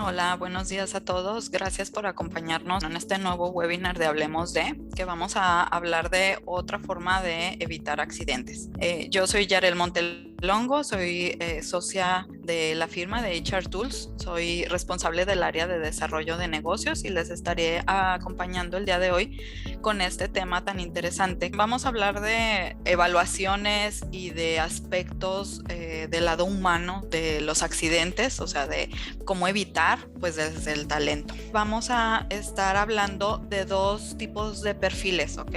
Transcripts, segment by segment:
Hola, buenos días a todos. Gracias por acompañarnos en este nuevo webinar de Hablemos de, que vamos a hablar de otra forma de evitar accidentes. Yo soy Yarel Montelongo, soy socia de la firma de HR Tools, soy responsable del área de desarrollo de negocios y les estaré acompañando el día de hoy con este tema tan interesante. Vamos a hablar de evaluaciones y de aspectos del lado humano de los accidentes, o sea, de cómo evitar pues desde el talento. Vamos a estar hablando de dos tipos de perfiles, ¿ok?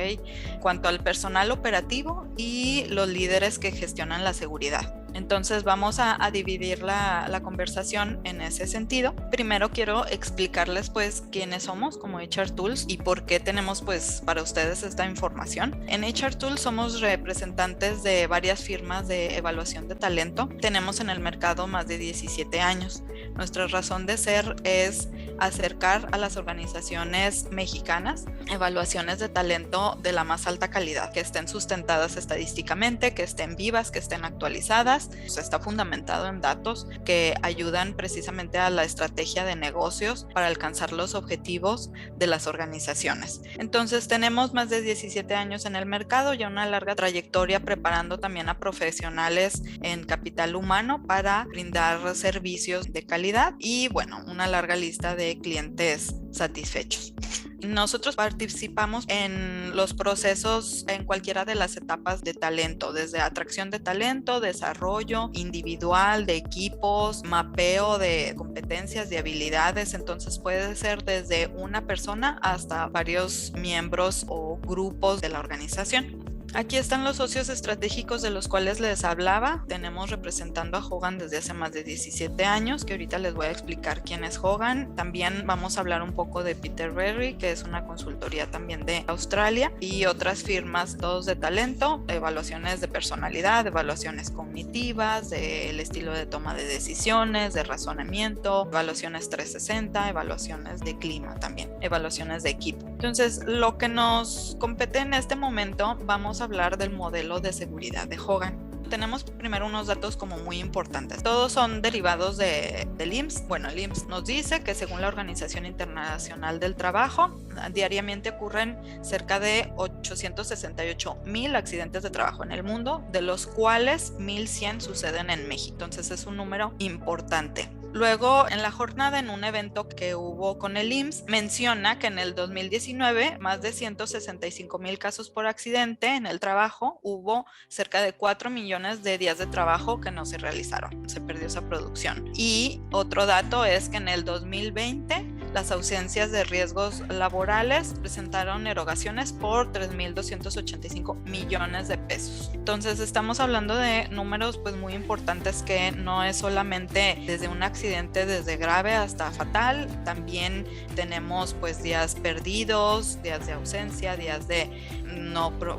Cuanto al personal operativo y los líderes que gestionan la seguridad. Entonces vamos a dividir la conversación en ese sentido. Primero quiero explicarles pues quiénes somos como HR Tools y por qué tenemos pues para ustedes esta información. En HR Tools somos representantes de varias firmas de evaluación de talento. Tenemos en el mercado más de 17 años. Nuestra razón de ser es acercar a las organizaciones mexicanas evaluaciones de talento de la más alta calidad, que estén sustentadas estadísticamente, que estén vivas, que estén actualizadas. Está fundamentado en datos que ayudan precisamente a la estrategia de negocios para alcanzar los objetivos de las organizaciones. Entonces tenemos más de 17 años en el mercado, ya una larga trayectoria preparando también a profesionales en capital humano para brindar servicios de calidad y bueno, una larga lista de clientes satisfechos. Nosotros participamos en los procesos en cualquiera de las etapas de talento, desde atracción de talento, desarrollo individual de equipos, mapeo de competencias, de habilidades. Entonces puede ser desde una persona hasta varios miembros o grupos de la organización. Aquí están los socios estratégicos de los cuales les hablaba. Tenemos representando a Hogan desde hace más de 17 años, que ahorita les voy a explicar quién es Hogan. También vamos a hablar un poco de Peter Berry, que es una consultoría también de Australia, y otras firmas, todos de talento, evaluaciones de personalidad, evaluaciones cognitivas, del estilo de toma de decisiones, de razonamiento, evaluaciones 360, evaluaciones de clima también, evaluaciones de equipo. Entonces, lo que nos compete en este momento, vamos a hablar del modelo de seguridad de Hogan. Tenemos primero unos datos como muy importantes. Todos son derivados del IMSS. Bueno, el IMSS nos dice que según la Organización Internacional del Trabajo, diariamente ocurren cerca de 868,000 accidentes de trabajo en el mundo, de los cuales 1,100 suceden en México. Entonces es un número importante. Luego, en la jornada, en un evento que hubo con el IMSS, menciona que en el 2019, más de 165,000 casos por accidente en el trabajo, hubo cerca de 4 millones de días de trabajo que no se realizaron, se perdió esa producción. Y otro dato es que en el 2020, las ausencias de riesgos laborales presentaron erogaciones por 3,285 millones de pesos. Entonces estamos hablando de números pues muy importantes, que no es solamente desde un accidente desde grave hasta fatal, también tenemos pues días perdidos, días de ausencia, días de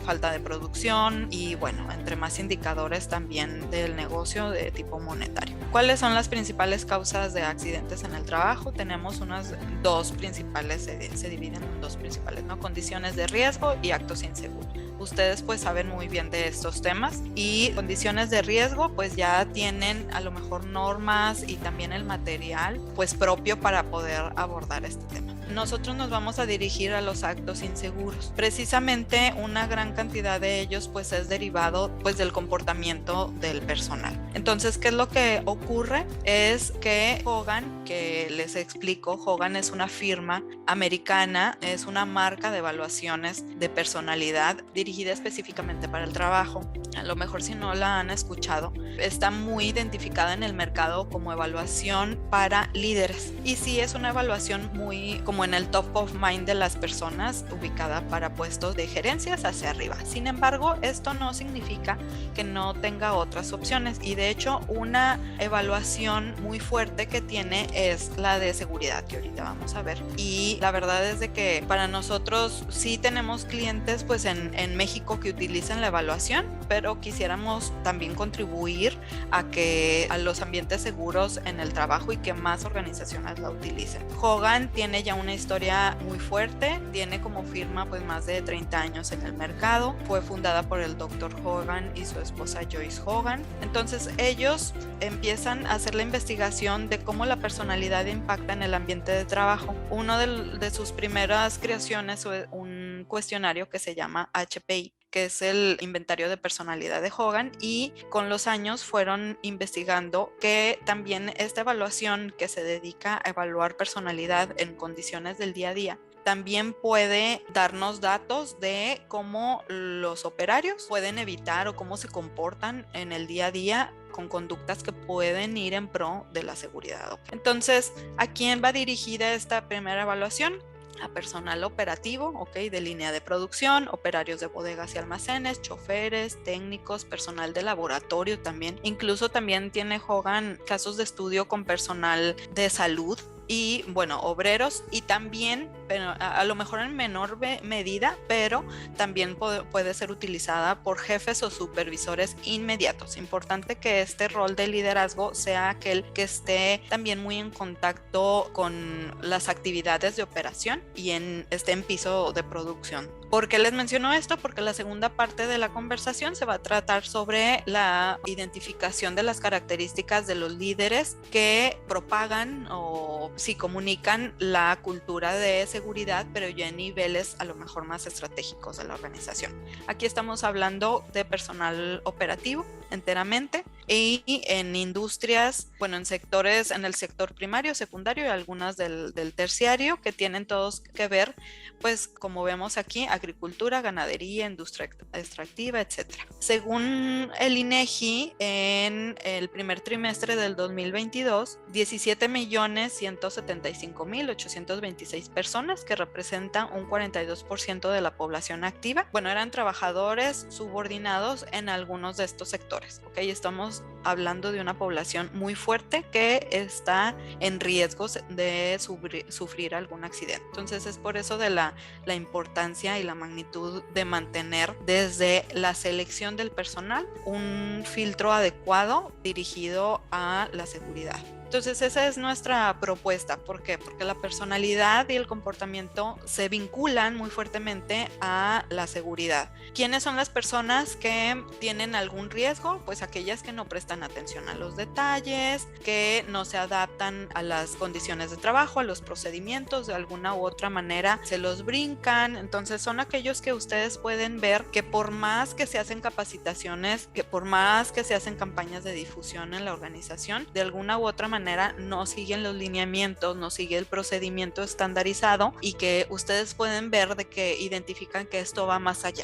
falta de producción y bueno, entre más indicadores también del negocio de tipo monetario. ¿Cuáles son las principales causas de accidentes en el trabajo? Tenemos unas dos principales, se dividen en dos principales, ¿no? Condiciones de riesgo y actos inseguros. Ustedes pues saben muy bien de estos temas, y condiciones de riesgo pues ya tienen a lo mejor normas y también el material pues propio para poder abordar este tema. Nosotros nos vamos a dirigir a los actos inseguros. Precisamente una gran cantidad de ellos pues es derivado pues del comportamiento del personal. Entonces, ¿qué es lo que ocurre? Es que Hogan, que les explico, Hogan es una firma americana, es una marca de evaluaciones de personalidad dirigida específicamente para el trabajo. A lo mejor si no la han escuchado, está muy identificada en el mercado como evaluación para líderes. Y sí es una evaluación muy como en el top of mind de las personas, ubicada para puestos de gerencias hacia arriba. Sin embargo, esto no significa que no tenga otras opciones, y de hecho una evaluación muy fuerte que tiene es la de seguridad, que ahorita vamos a ver, y la verdad es de que para nosotros sí tenemos clientes pues en México que utilizan la evaluación, pero quisiéramos también contribuir a los ambientes seguros en el trabajo y que más organizaciones la utilicen. Hogan tiene ya una historia muy fuerte, tiene como firma pues más de 30 años en el mercado, fue fundada por el Dr. Hogan y su esposa Joyce Hogan. Entonces ellos empiezan a hacer la investigación de cómo la personalidad impacta en el ambiente de trabajo. Uno de sus primeras creaciones fue un cuestionario que se llama HPI, que es el inventario de personalidad de Hogan, y con los años fueron investigando que también esta evaluación que se dedica a evaluar personalidad en condiciones del día a día también puede darnos datos de cómo los operarios pueden evitar o cómo se comportan en el día a día con conductas que pueden ir en pro de la seguridad. Entonces, ¿a quién va dirigida esta primera evaluación? A personal operativo, de línea de producción, operarios de bodegas y almacenes, choferes, técnicos, personal de laboratorio también. Incluso también tiene Hogan casos de estudio con personal de salud y, bueno, obreros, y también, pero a lo mejor en menor medida, pero también puede ser utilizada por jefes o supervisores inmediatos. Importante que este rol de liderazgo sea aquel que esté también muy en contacto con las actividades de operación y esté en piso de producción. ¿Por qué les menciono esto? Porque la segunda parte de la conversación se va a tratar sobre la identificación de las características de los líderes que propagan o sí comunican la cultura de seguridad, pero ya en niveles a lo mejor más estratégicos de la organización. Aquí estamos hablando de personal operativo enteramente, y en industrias, bueno, en sectores, en el sector primario, secundario y algunas del terciario, que tienen todos que ver, pues como vemos aquí, agricultura, ganadería, industria extractiva, etcétera. Según el INEGI, en el primer trimestre del 2022, 17.175.826 personas, que representan un 42% de la población activa, bueno, eran trabajadores subordinados en algunos de estos sectores. Estamos hablando de una población muy fuerte que está en riesgos de sufrir algún accidente. Entonces es por eso de la importancia y la magnitud de mantener desde la selección del personal un filtro adecuado dirigido a la seguridad. Entonces esa es nuestra propuesta. ¿Por qué? Porque la personalidad y el comportamiento se vinculan muy fuertemente a la seguridad. ¿Quiénes son las personas que tienen algún riesgo? Pues aquellas que no prestan atención a los detalles, que no se adaptan a las condiciones de trabajo, a los procedimientos, de alguna u otra manera se los brincan. Entonces son aquellos que ustedes pueden ver que por más que se hacen capacitaciones, que por más que se hacen campañas de difusión en la organización, de alguna u otra manera no siguen los lineamientos, no sigue el procedimiento estandarizado, y que ustedes pueden ver de que identifican que esto va más allá.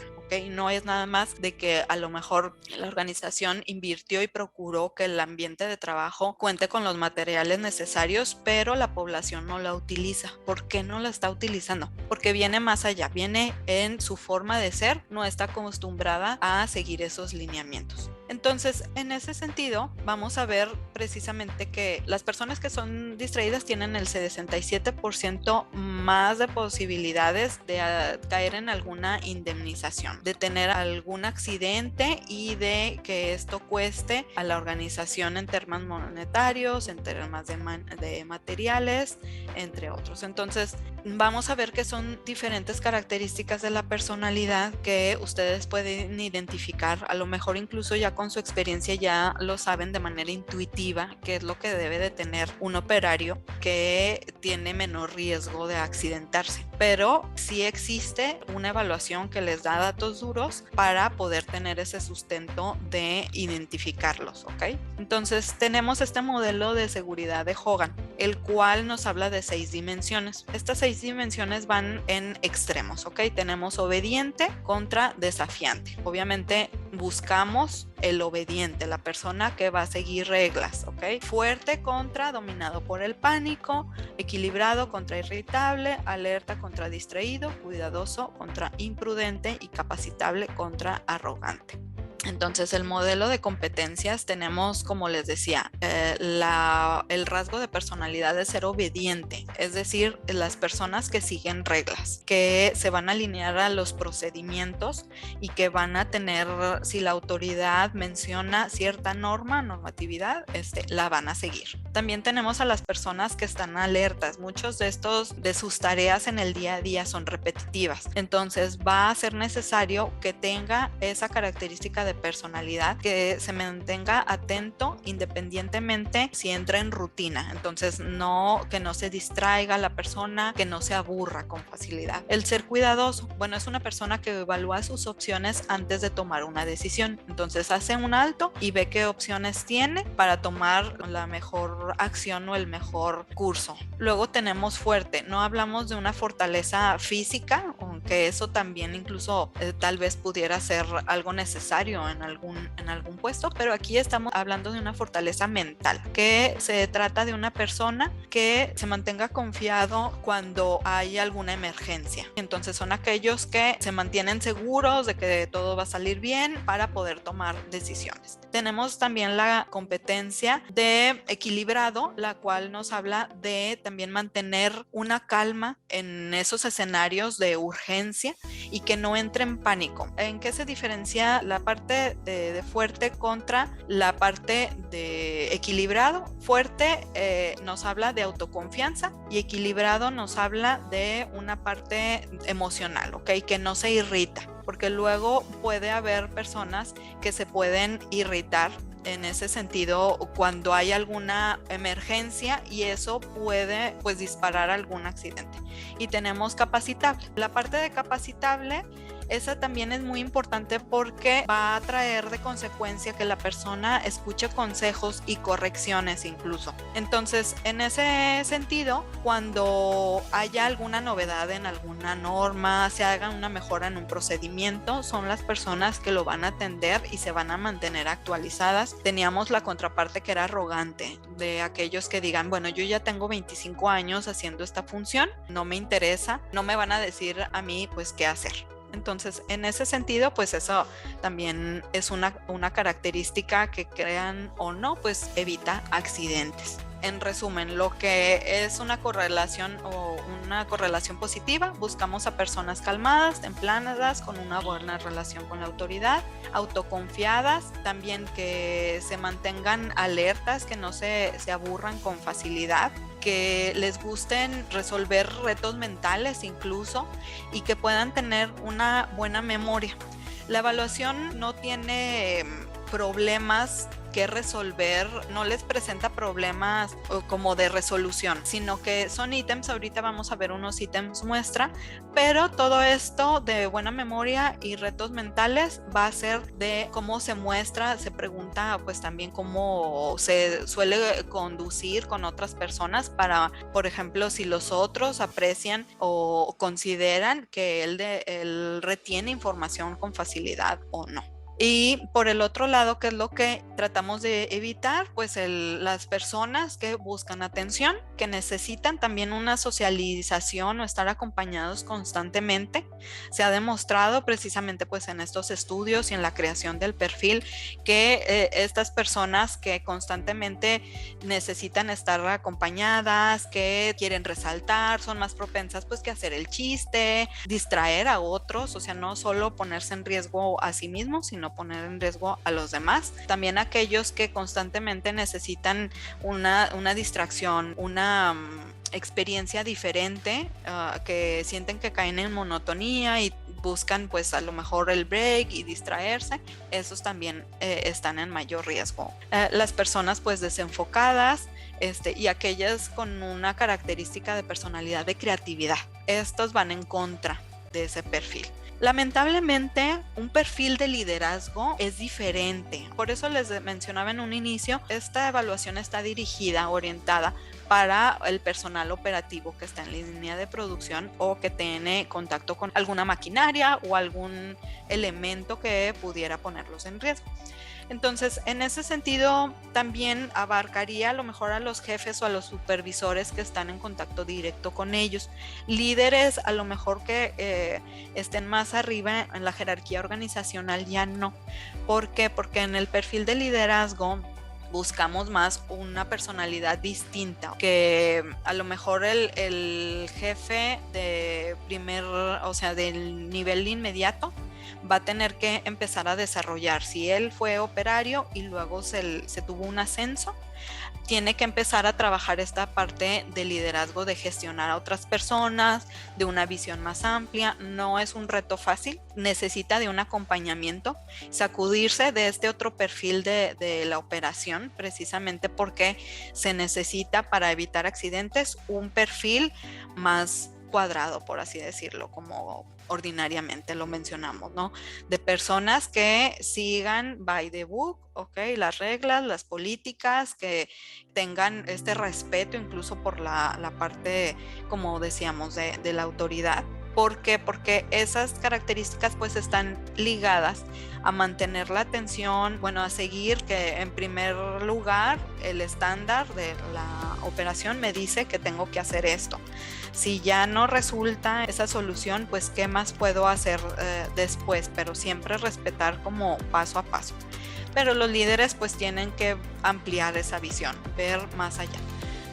No es nada más de que a lo mejor la organización invirtió y procuró que el ambiente de trabajo cuente con los materiales necesarios, pero la población no la utiliza. ¿Por qué no la está utilizando? Porque viene más allá, viene en su forma de ser, no está acostumbrada a seguir esos lineamientos. Entonces, en ese sentido, vamos a ver precisamente que las personas que son distraídas tienen el 67% más de posibilidades de caer en alguna indemnización, de tener algún accidente y de que esto cueste a la organización en términos monetarios, en términos de materiales, entre otros. Entonces, vamos a ver que son diferentes características de la personalidad que ustedes pueden identificar, a lo mejor incluso ya con su experiencia ya lo saben de manera intuitiva, qué es lo que debe de tener un operario que tiene menor riesgo de accidentarse. Pero sí existe una evaluación que les da datos duros para poder tener ese sustento de identificarlos, Entonces tenemos este modelo de seguridad de Hogan, el cual nos habla de 6 dimensiones. Estas 6 dimensiones van en extremos, Tenemos obediente contra desafiante. Obviamente buscamos el obediente, la persona que va a seguir reglas, Fuerte contra dominado por el pánico, equilibrado contra irritable, alerta contra distraído, cuidadoso contra imprudente y capacitable contra arrogante. Entonces, el modelo de competencias tenemos, como les decía, el rasgo de personalidad de ser obediente, es decir, las personas que siguen reglas, que se van a alinear a los procedimientos y que van a tener, si la autoridad menciona cierta normatividad, la van a seguir. También tenemos a las personas que están alertas. Muchos de sus tareas en el día a día son repetitivas. Entonces, va a ser necesario que tenga esa característica de personalidad, que se mantenga atento independientemente si entra en rutina. Entonces, que no se distraiga la persona, que no se aburra con facilidad. El ser cuidadoso, bueno, es una persona que evalúa sus opciones antes de tomar una decisión. Entonces, hace un alto y ve qué opciones tiene para tomar la mejor acción o el mejor curso. Luego tenemos fuerte. No hablamos de una fortaleza física, aunque eso también incluso tal vez pudiera ser algo necesario en algún puesto, pero aquí estamos hablando de una fortaleza mental, que se trata de una persona que se mantenga confiado cuando hay alguna emergencia. Entonces son aquellos que se mantienen seguros de que todo va a salir bien para poder tomar decisiones. Tenemos también la competencia de equilibrado, la cual nos habla de también mantener una calma en esos escenarios de urgencia y que no entre en pánico. ¿En qué se diferencia la parte de fuerte contra la parte de equilibrado? Fuerte nos habla de autoconfianza y equilibrado nos habla de una parte emocional, ¿ok? Que no se irrita, porque luego puede haber personas que se pueden irritar en ese sentido cuando hay alguna emergencia y eso puede pues disparar algún accidente. Y tenemos capacitable. La parte de capacitable, esa también es muy importante porque va a traer de consecuencia que la persona escuche consejos y correcciones incluso. Entonces, en ese sentido, cuando haya alguna novedad en alguna norma, se haga una mejora en un procedimiento, son las personas que lo van a atender y se van a mantener actualizadas. Teníamos la contraparte que era arrogante, de aquellos que digan, bueno, yo ya tengo 25 años haciendo esta función, no me interesa, no me van a decir a mí pues qué hacer. Entonces, en ese sentido, pues eso también es una característica que, crean o no, pues evita accidentes. En resumen, lo que es una correlación positiva, buscamos a personas calmadas, templadas, con una buena relación con la autoridad, autoconfiadas, también que se mantengan alertas, que no se aburran con facilidad, que les gusten resolver retos mentales incluso y que puedan tener una buena memoria. La evaluación no tiene problemas que resolver, no les presenta problemas como de resolución, sino que son ítems. Ahorita vamos a ver unos ítems muestra, pero todo esto de buena memoria y retos mentales va a ser de cómo se muestra. Se pregunta pues también cómo se suele conducir con otras personas para, por ejemplo, si los otros aprecian o consideran que él retiene información con facilidad o no. Y por el otro lado, ¿qué es lo que tratamos de evitar? Pues las personas que buscan atención, que necesitan también una socialización o estar acompañados constantemente. Se ha demostrado precisamente pues en estos estudios y en la creación del perfil que estas personas que constantemente necesitan estar acompañadas, que quieren resaltar, son más propensas pues que hacer el chiste, distraer a otros, o sea, no solo ponerse en riesgo a sí mismos, sino poner en riesgo a los demás. También aquellos que constantemente necesitan una distracción, una experiencia diferente, que sienten que caen en monotonía y buscan pues a lo mejor el break y distraerse, esos también están en mayor riesgo. Las personas pues desenfocadas y aquellas con una característica de personalidad de creatividad, estos van en contra de ese perfil. Lamentablemente, un perfil de liderazgo es diferente. Por eso les mencionaba en un inicio, esta evaluación está dirigida, orientada para el personal operativo que está en línea de producción o que tiene contacto con alguna maquinaria o algún elemento que pudiera ponerlos en riesgo. Entonces, en ese sentido, también abarcaría a lo mejor a los jefes o a los supervisores que están en contacto directo con ellos. Líderes a lo mejor que estén más arriba en la jerarquía organizacional ya no. ¿Por qué? Porque en el perfil de liderazgo buscamos más una personalidad distinta, que a lo mejor el jefe de o sea, del nivel inmediato va a tener que empezar a desarrollar. Si él fue operario y luego se tuvo un ascenso, tiene que empezar a trabajar esta parte de liderazgo, de gestionar a otras personas, de una visión más amplia. No es un reto fácil, necesita de un acompañamiento, sacudirse de este otro perfil de la operación, precisamente porque se necesita, para evitar accidentes, un perfil más cuadrado, por así decirlo, como ordinariamente lo mencionamos, ¿no? De personas que sigan by the book, ¿ok? Las reglas, las políticas, que tengan este respeto incluso por la parte, como decíamos, de la autoridad. ¿Por qué? Porque esas características pues están ligadas a mantener la atención, bueno, a seguir que en primer lugar el estándar de la operación me dice que tengo que hacer esto. Si ya no resulta esa solución, pues qué más puedo hacer después, pero siempre respetar como paso a paso. Pero los líderes pues tienen que ampliar esa visión, ver más allá.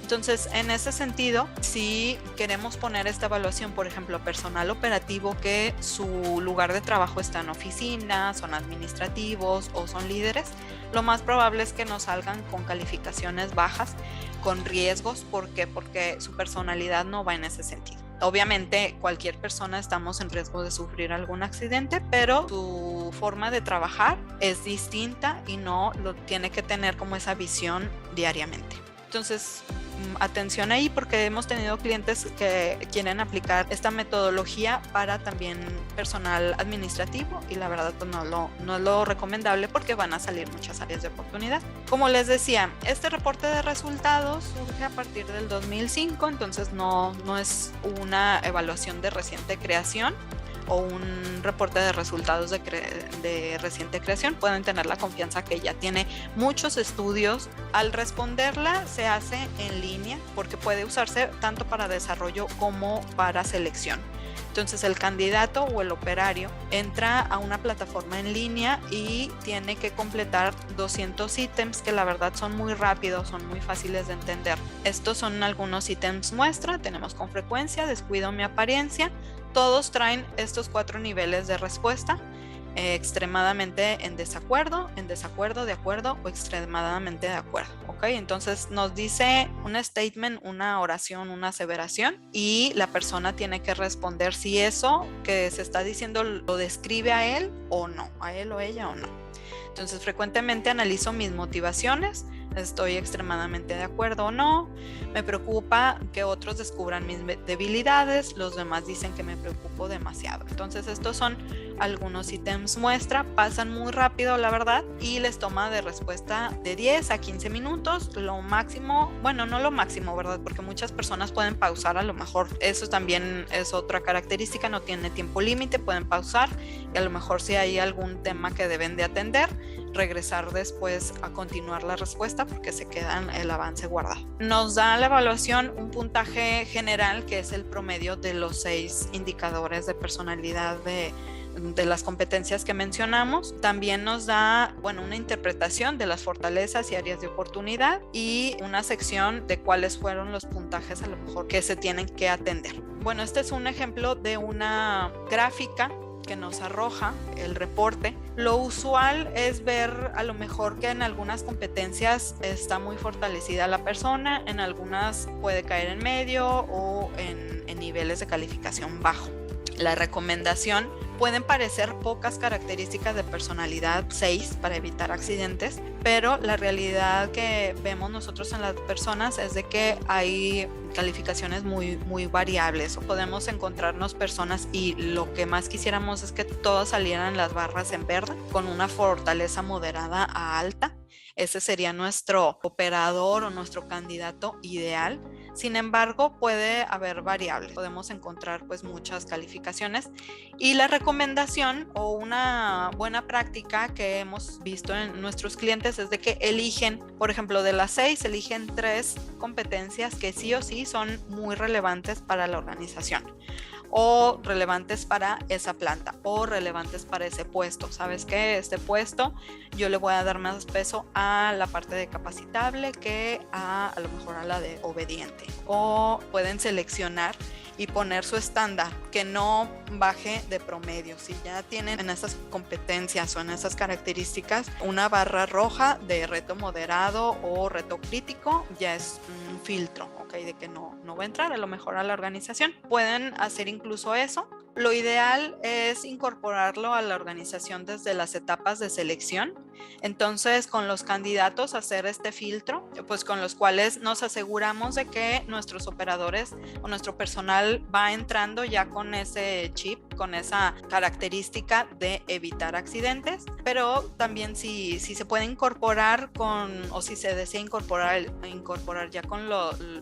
Entonces, en ese sentido, si queremos poner esta evaluación, por ejemplo, personal operativo que su lugar de trabajo está en oficina, son administrativos o son líderes, lo más probable es que nos salgan con calificaciones bajas, con riesgos. ¿Por qué? Porque su personalidad no va en ese sentido. Obviamente, cualquier persona estamos en riesgo de sufrir algún accidente, pero su forma de trabajar es distinta y no lo tiene que tener como esa visión diariamente. Entonces, atención ahí, porque hemos tenido clientes que quieren aplicar esta metodología para también personal administrativo y la verdad pues no es lo recomendable, porque van a salir muchas áreas de oportunidad. Como les decía, este reporte de resultados surge a partir del 2005, entonces no es una evaluación de reciente creación o un reporte de resultados de reciente creación. Pueden tener la confianza que ya tiene muchos estudios. Al responderla se hace en línea, porque puede usarse tanto para desarrollo como para selección. Entonces el candidato o el operario entra a una plataforma en línea y tiene que completar 200 ítems que la verdad son muy rápidos, son muy fáciles de entender. Estos son algunos ítems muestra. Tenemos con frecuencia, descuido mi apariencia. Todos traen estos 4 niveles de respuesta: extremadamente en desacuerdo, de acuerdo o extremadamente de acuerdo. ¿Ok? Entonces nos dice un statement, una oración, una aseveración, y la persona tiene que responder si eso que se está diciendo lo describe a él o no, a él o ella o no. Entonces frecuentemente analizo mis motivaciones, estoy extremadamente de acuerdo o no, me preocupa que otros descubran mis debilidades, los demás dicen que me preocupo demasiado. Entonces estos son algunos ítems muestra, pasan muy rápido la verdad, y les toma de respuesta de 10 a 15 minutos, lo máximo, bueno, no lo máximo, ¿verdad? Porque muchas personas pueden pausar, a lo mejor eso también es otra característica, no tiene tiempo límite, pueden pausar y a lo mejor si hay algún tema que deben de atender, regresar después a continuar la respuesta, porque se queda el avance guardado. Nos da la evaluación un puntaje general, que es el promedio de los 6 indicadores de personalidad de las competencias que mencionamos. También nos da, bueno, una interpretación de las fortalezas y áreas de oportunidad, y una sección de cuáles fueron los puntajes a lo mejor que se tienen que atender. Bueno, este es un ejemplo de una gráfica que nos arroja el reporte. Lo usual es ver a lo mejor que en algunas competencias está muy fortalecida la persona, en algunas puede caer en medio o en niveles de calificación bajo. La recomendación: pueden parecer pocas características de personalidad, 6, para evitar accidentes, pero la realidad que vemos nosotros en las personas es de que hay calificaciones muy variables. Podemos encontrarnos personas y lo que más quisiéramos es que todas salieran las barras en verde, con una fortaleza moderada a alta, ese sería nuestro operador o nuestro candidato ideal. Sin embargo, puede haber variables, podemos encontrar pues muchas calificaciones, y la recomendación o una buena práctica que hemos visto en nuestros clientes es de que eligen, por ejemplo, de las 6, eligen 3 competencias que sí o sí son muy relevantes para la organización, o relevantes para esa planta, o relevantes para ese puesto. ¿Sabes qué? Este puesto yo le voy a dar más peso a la parte de capacitable que a lo mejor a la de obediente. O pueden seleccionar y poner su estándar que no baje de promedio. Si ya tienen en esas competencias o en esas características una barra roja de reto moderado o reto crítico, ya es un filtro, ¿ok? De que no va a entrar a lo mejor a la organización. Pueden hacer incluso eso. Lo ideal es incorporarlo a la organización desde las etapas de selección. Entonces, con los candidatos hacer este filtro, pues con los cuales nos aseguramos de que nuestros operadores o nuestro personal va entrando ya con ese chip, con esa característica de evitar accidentes, pero también si se puede incorporar o si se desea incorporar ya con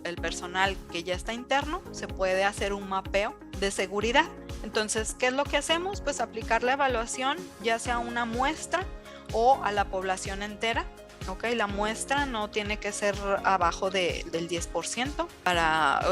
el personal que ya está interno, se puede hacer un mapeo de seguridad. Entonces, ¿qué es lo que hacemos? Pues aplicar la evaluación ya sea a una muestra o a la población entera. ¿Ok? La muestra no tiene que ser abajo del 10%.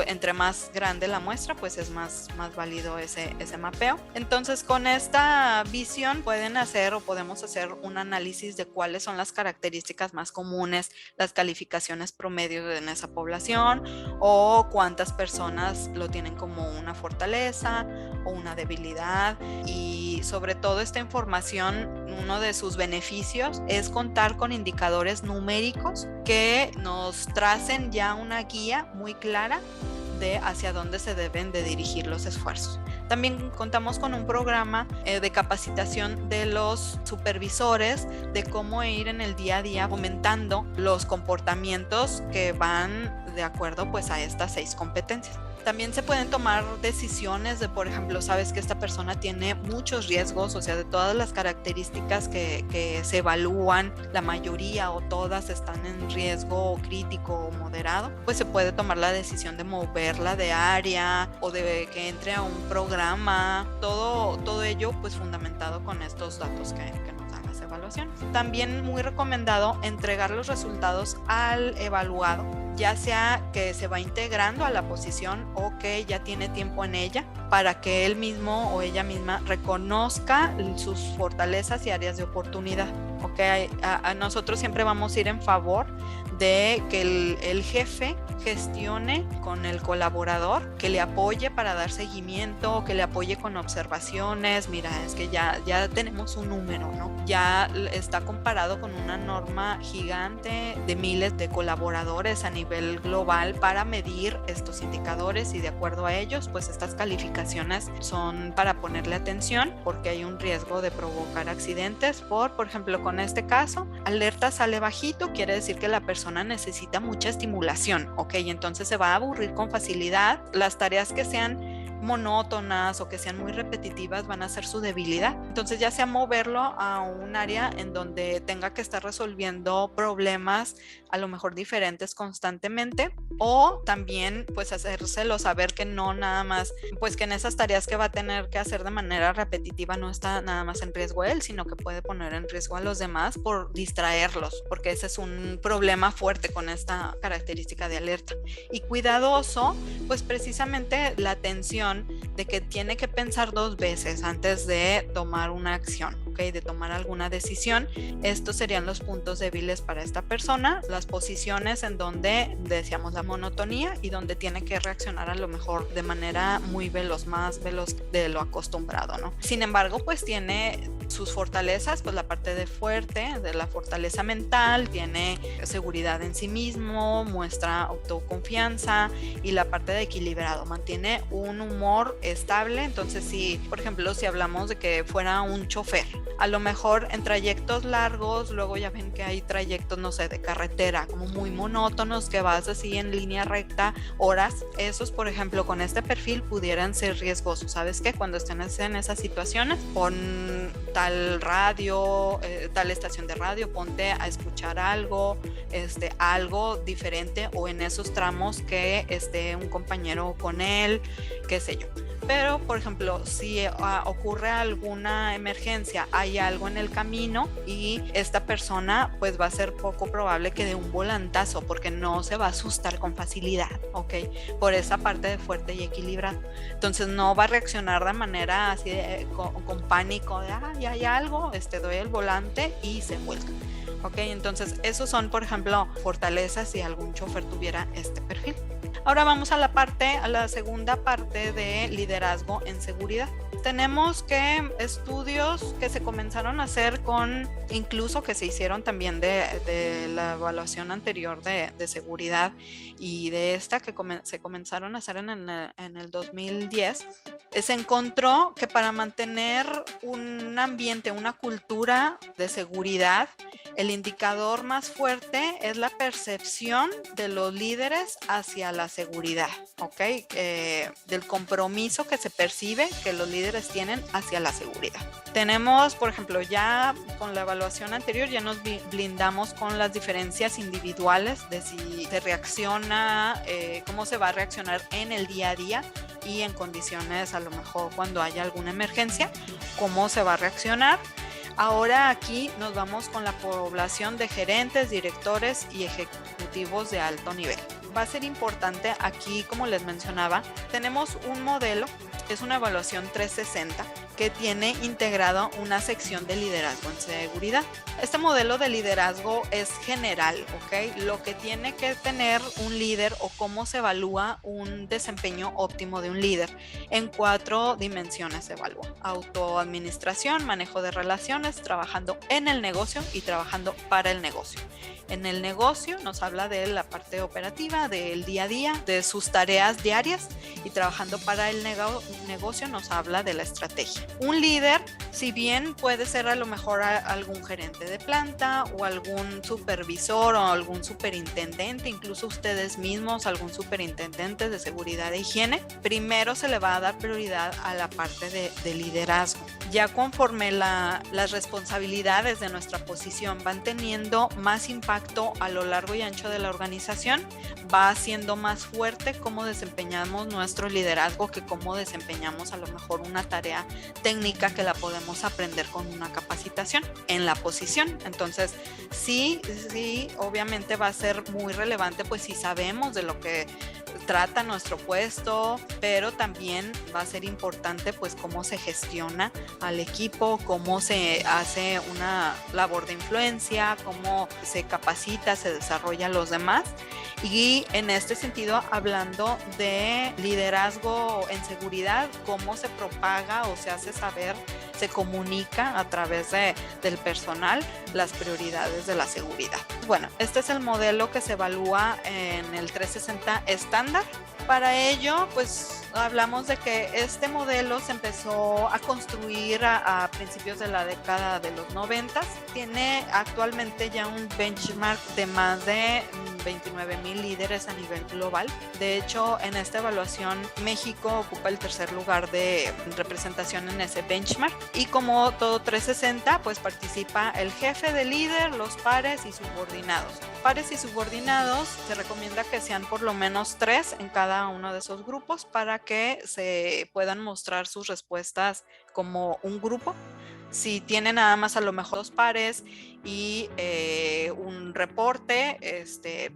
Entre más grande la muestra, pues es más válido ese mapeo. Entonces, con esta visión podemos hacer un análisis de cuáles son las características más comunes, las calificaciones promedio en esa población, o cuántas personas lo tienen como una fortaleza o una debilidad. Y sobre todo esta información, uno de sus beneficios es contar con indicadores numéricos que nos tracen ya una guía muy clara de hacia dónde se deben de dirigir los esfuerzos. También contamos con un programa de capacitación de los supervisores de cómo ir en el día a día fomentando los comportamientos que van de acuerdo pues a estas 6 competencias. También se pueden tomar decisiones de, por ejemplo, sabes que esta persona tiene muchos riesgos, o sea, de todas las características que se evalúan, la mayoría o todas están en riesgo crítico o moderado, pues se puede tomar la decisión de moverla de área o de que entre a un programa, todo ello pues fundamentado con estos datos que nos dan las evaluaciones. También muy recomendado entregar los resultados al evaluado, ya sea que se va integrando a la posición o que ya tiene tiempo en ella, para que él mismo o ella misma reconozca sus fortalezas y áreas de oportunidad. Okay. A nosotros siempre vamos a ir en favor de que el jefe gestione con el colaborador, que le apoye para dar seguimiento, que le apoye con observaciones. Mira, es que ya tenemos un número, ¿no? Ya está comparado con una norma gigante de miles de colaboradores a nivel global para medir estos indicadores, y de acuerdo a ellos, pues estas calificaciones son para ponerle atención porque hay un riesgo de provocar accidentes. Por ejemplo, con este caso, alerta sale bajito, quiere decir que la persona necesita mucha estimulación, ¿ok? Entonces se va a aburrir con facilidad. Las tareas que sean monótonas o que sean muy repetitivas van a ser su debilidad. Entonces ya sea moverlo a un área en donde tenga que estar resolviendo problemas a lo mejor diferentes constantemente, o también pues hacérselo saber que no nada más, pues que en esas tareas que va a tener que hacer de manera repetitiva no está nada más en riesgo él, sino que puede poner en riesgo a los demás por distraerlos, porque ese es un problema fuerte con esta característica de alerta. Y cuidadoso, pues precisamente la atención de que tiene que pensar 2 veces antes de tomar una acción, ¿ok? De tomar alguna decisión. Estos serían los puntos débiles para esta persona, las posiciones en donde decíamos la monotonía y donde tiene que reaccionar a lo mejor de manera muy veloz, más veloz de lo acostumbrado, ¿no? Sin embargo, pues tiene sus fortalezas, pues la parte de la fortaleza mental, tiene seguridad en sí mismo, muestra autoconfianza, y la parte de equilibrado, mantiene un humor estable. Entonces, si por ejemplo si hablamos de que fuera un chofer, a lo mejor en trayectos largos, luego ya ven que hay trayectos, no sé, de carretera como muy monótonos, que vas así en línea recta horas, esos por ejemplo con este perfil pudieran ser riesgosos. ¿Sabes qué? Cuando estén en esas situaciones, pon tal radio, tal estación de radio, ponte a escuchar algo, algo diferente, o en esos tramos que esté un compañero con él, qué sé yo. Pero, por ejemplo, si ocurre alguna emergencia, hay algo en el camino y esta persona pues va a ser poco probable que dé un volantazo porque no se va a asustar con facilidad, ¿ok? Por esa parte de fuerte y equilibrado. Entonces no va a reaccionar de manera así con pánico de, ya hay algo, doy el volante y se vuelca. Ok, entonces esos son, por ejemplo, fortalezas si algún chofer tuviera este perfil. Ahora vamos a la segunda parte de liderazgo en seguridad. Tenemos que estudios que se comenzaron a hacer incluso que se hicieron también de la evaluación anterior de seguridad y de esta que se comenzaron a hacer en el 2010, se encontró que para mantener un ambiente, una cultura de seguridad, el indicador más fuerte es la percepción de los líderes hacia la seguridad, ¿ok? Del compromiso que se percibe que los líderes tienen hacia la seguridad. Tenemos, por ejemplo, ya con la evaluación anterior ya nos blindamos con las diferencias individuales de si se reacciona, cómo se va a reaccionar en el día a día y en condiciones a lo mejor cuando haya alguna emergencia, cómo se va a reaccionar. Ahora aquí nos vamos con la población de gerentes, directores y ejecutivos de alto nivel. Va a ser importante aquí, como les mencionaba, tenemos un modelo, es una evaluación 360 que tiene integrado una sección de liderazgo en seguridad. Este modelo de liderazgo es general, ¿ok? Lo que tiene que tener un líder o cómo se evalúa un desempeño óptimo de un líder. En 4 dimensiones se evalúa: autoadministración, manejo de relaciones, trabajando en el negocio y trabajando para el negocio. En el negocio nos habla de la parte operativa, del día a día, de sus tareas diarias, y trabajando para el negocio nos habla de la estrategia. Un líder, si bien puede ser a lo mejor algún gerente de planta o algún supervisor o algún superintendente, incluso ustedes mismos, algún superintendente de seguridad e higiene, primero se le va a dar prioridad a la parte de liderazgo. Ya conforme las responsabilidades de nuestra posición van teniendo más impacto a lo largo y ancho de la organización, va siendo más fuerte cómo desempeñamos nuestro liderazgo que cómo desempeñamos a lo mejor una tarea técnica que la podemos aprender con una capacitación en la posición. Entonces sí, obviamente va a ser muy relevante pues si sabemos de lo que trata nuestro puesto, pero también va a ser importante pues cómo se gestiona al equipo, cómo se hace una labor de influencia, cómo se capacita, se desarrolla a los demás. Y en este sentido, hablando de liderazgo en seguridad, cómo se propaga o se hace saber, se comunica a través del personal las prioridades de la seguridad. Bueno, este es el modelo que se evalúa en el 360 estándar. Para ello, pues hablamos de que este modelo se empezó a construir a principios de la década de los 90. Tiene actualmente ya un benchmark de más de 29,000 líderes a nivel global. De hecho, en esta evaluación, México ocupa el tercer lugar de representación en ese benchmark. Y como todo 360, pues participa el jefe de líder, los pares y subordinados. Pares y subordinados se recomienda que sean por lo menos 3 en cada uno de esos grupos para que se puedan mostrar sus respuestas como un grupo. Si tienen nada más a lo mejor 2 pares y un reporte,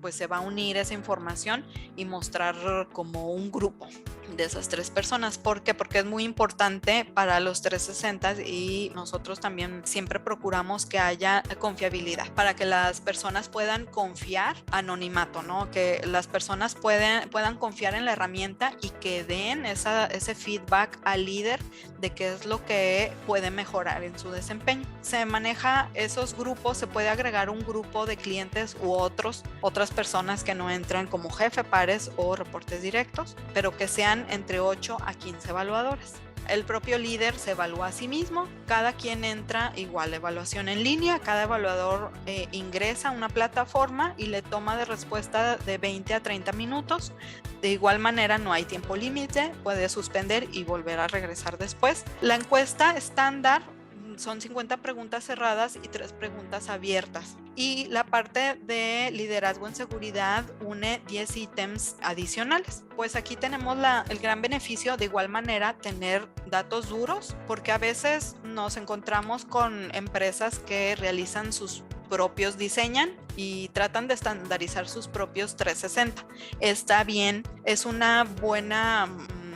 pues se va a unir esa información y mostrar como un grupo de esas 3 personas. ¿Por qué? Porque es muy importante para los 360 y nosotros también siempre procuramos que haya confiabilidad para que las personas puedan confiar, anonimato, ¿no? Que las personas puedan confiar en la herramienta y que den ese feedback al líder de qué es lo que puede mejorar en su desempeño. Se maneja esos grupos, se puede agregar un grupo de clientes u otras personas que no entran como jefe, pares o reportes directos, pero que sean entre 8 a 15 evaluadores. El propio líder se evalúa a sí mismo, cada quien entra igual, evaluación en línea, cada evaluador ingresa a una plataforma y le toma de respuesta de 20 a 30 minutos. De igual manera no hay tiempo límite, puede suspender y volver a regresar después. La encuesta estándar son 50 preguntas cerradas y 3 preguntas abiertas. Y la parte de liderazgo en seguridad une 10 ítems adicionales. Pues aquí tenemos el gran beneficio de igual manera tener datos duros, porque a veces nos encontramos con empresas que realizan sus propios diseñan y tratan de estandarizar sus propios 360. Está bien, es una buena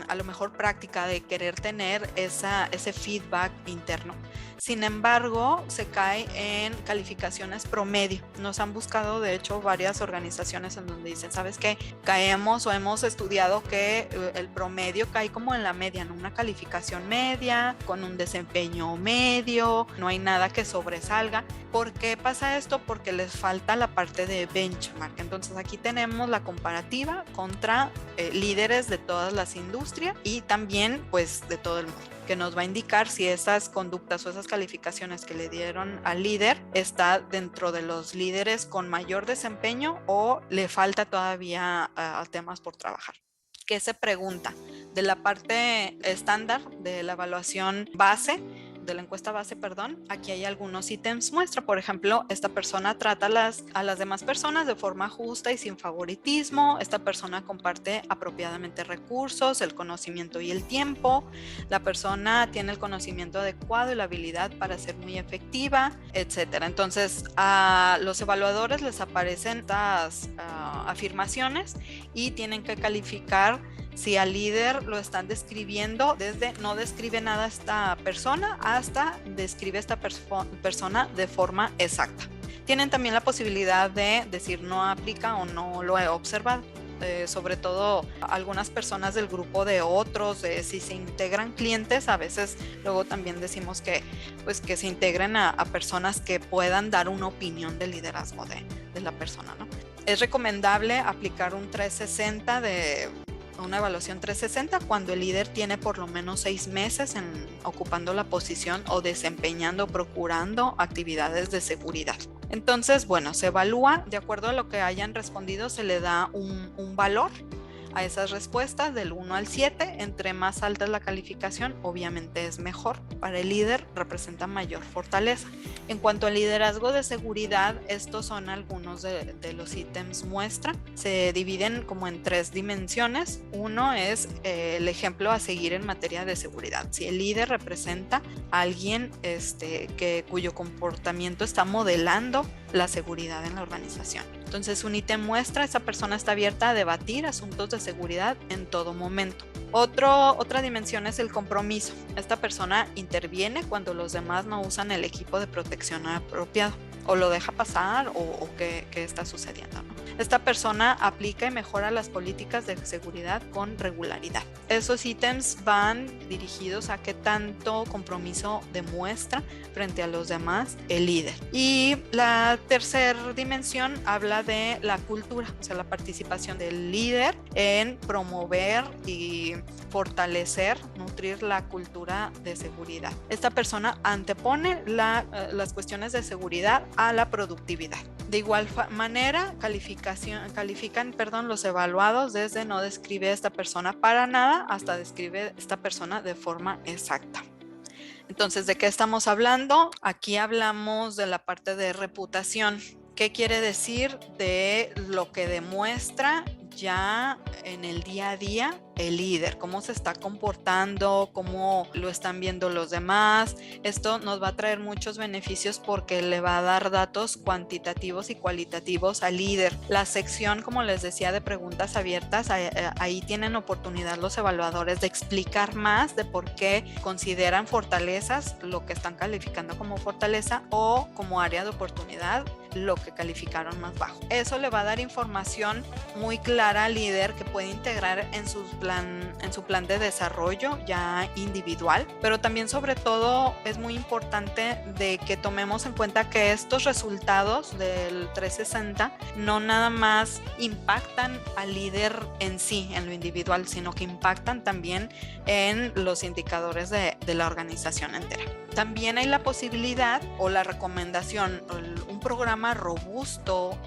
a lo mejor práctica de querer tener ese feedback interno. Sin embargo, se cae en calificaciones promedio. Nos han buscado, de hecho, varias organizaciones en donde dicen, ¿sabes qué? Caemos o hemos estudiado que el promedio cae como en la media, ¿no? Una calificación media, con un desempeño medio, no hay nada que sobresalga. ¿Por qué pasa esto? Porque les falta la parte de benchmark. Entonces aquí tenemos la comparativa contra líderes de todas las industrias y también pues de todo el mundo, que nos va a indicar si esas conductas o esas calificaciones que le dieron al líder está dentro de los líderes con mayor desempeño o le falta todavía temas por trabajar. ¿Qué se pregunta? De la parte estándar de la evaluación base, de la encuesta base, perdón, aquí hay algunos ítems muestra. Por ejemplo, esta persona trata a las demás personas de forma justa y sin favoritismo. Esta persona comparte apropiadamente recursos, el conocimiento y el tiempo. La persona tiene el conocimiento adecuado y la habilidad para ser muy efectiva, etcétera. Entonces, a los evaluadores les aparecen estas afirmaciones y tienen que calificar si al líder lo están describiendo desde no describe nada esta persona hasta describe esta persona de forma exacta. Tienen también la posibilidad de decir no aplica o no lo he observado. Sobre todo algunas personas del grupo de otros, si se integran clientes, a veces luego también decimos que se integren a personas que puedan dar una opinión de liderazgo de la persona, ¿no? Es recomendable aplicar un 360 una evaluación 360 cuando el líder tiene por lo menos 6 meses ocupando la posición o desempeñando, procurando actividades de seguridad. Entonces, bueno, se evalúa de acuerdo a lo que hayan respondido, se le da un valor a esas respuestas del 1 al 7. Entre más alta es la calificación, obviamente es mejor. Para el líder representa mayor fortaleza. En cuanto al liderazgo de seguridad, estos son algunos de los ítems muestra. Se dividen como en 3 dimensiones. Uno es el ejemplo a seguir en materia de seguridad. Si el líder representa a alguien cuyo comportamiento está modelando la seguridad en la organización. Entonces, un ítem muestra, esa persona está abierta a debatir asuntos de seguridad en todo momento. Otra dimensión es el compromiso. Esta persona interviene cuando los demás no usan el equipo de protección apropiado o lo deja pasar o qué está sucediendo, ¿no? Esta persona aplica y mejora las políticas de seguridad con regularidad. Esos ítems van dirigidos a qué tanto compromiso demuestra frente a los demás el líder. Y la tercera dimensión habla de la cultura, o sea, la participación del líder en promover y fortalecer, nutrir la cultura de seguridad. Esta persona antepone las cuestiones de seguridad a la productividad. De igual manera, califican los evaluados desde no describe a esta persona para nada hasta describe a esta persona de forma exacta. Entonces, ¿de qué estamos hablando? Aquí hablamos de la parte de reputación. ¿Qué quiere decir? De lo que demuestra ya en el día a día el líder, cómo se está comportando, cómo lo están viendo los demás. Esto nos va a traer muchos beneficios porque le va a dar datos cuantitativos y cualitativos al líder. La sección, como les decía, de preguntas abiertas, ahí tienen oportunidad los evaluadores de explicar más de por qué consideran fortalezas lo que están calificando como fortaleza o como área de oportunidad lo que calificaron más bajo. Eso le va a dar información muy clara al líder que puede integrar en su plan de desarrollo ya individual, pero también sobre todo es muy importante de que tomemos en cuenta que estos resultados del 360 no nada más impactan al líder en sí, en lo individual, sino que impactan también en los indicadores de la organización entera. También hay la posibilidad o la recomendación, un programa sistema robusto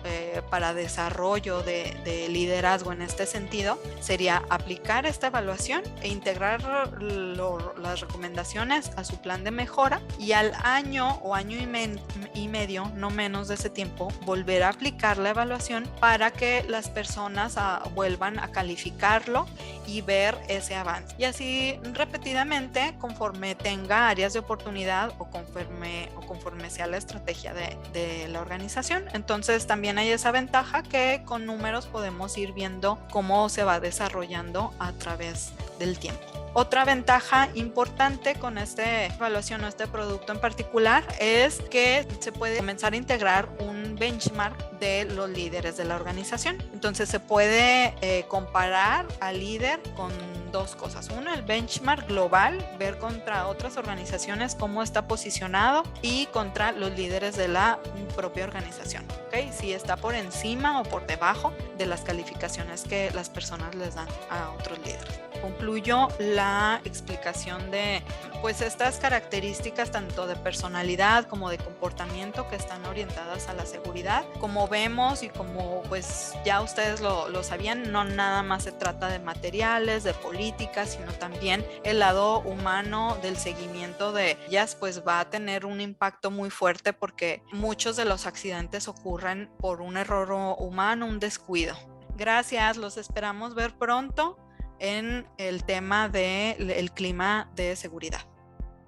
para desarrollo de liderazgo en este sentido sería aplicar esta evaluación e integrar las recomendaciones a su plan de mejora, y al año o año y medio, no menos de ese tiempo, volver a aplicar la evaluación para que las personas vuelvan a calificarlo y ver ese avance. Y así repetidamente conforme tenga áreas de oportunidad o conforme sea la estrategia de la organización. Entonces también hay esa ventaja que con números podemos ir viendo cómo se va desarrollando a través del tiempo. Otra ventaja importante con esta evaluación o este producto en particular es que se puede comenzar a integrar un benchmark de los líderes de la organización. Entonces se puede comparar al líder con dos cosas. Uno, el benchmark global, ver contra otras organizaciones cómo está posicionado, y contra los líderes de la propia organización. ¿Okay? Si está por encima o por debajo de las calificaciones que las personas les dan a otros líderes. Concluyo la explicación de pues estas características tanto de personalidad como de comportamiento que están orientadas a la seguridad. Como vemos y como pues ya ustedes lo sabían, no nada más se trata de materiales, de políticas, sino también el lado humano del seguimiento de ellas pues va a tener un impacto muy fuerte, porque muchos de los accidentes ocurren por un error humano, un descuido. Gracias, los esperamos ver pronto en el tema del clima de seguridad.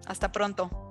Hasta pronto.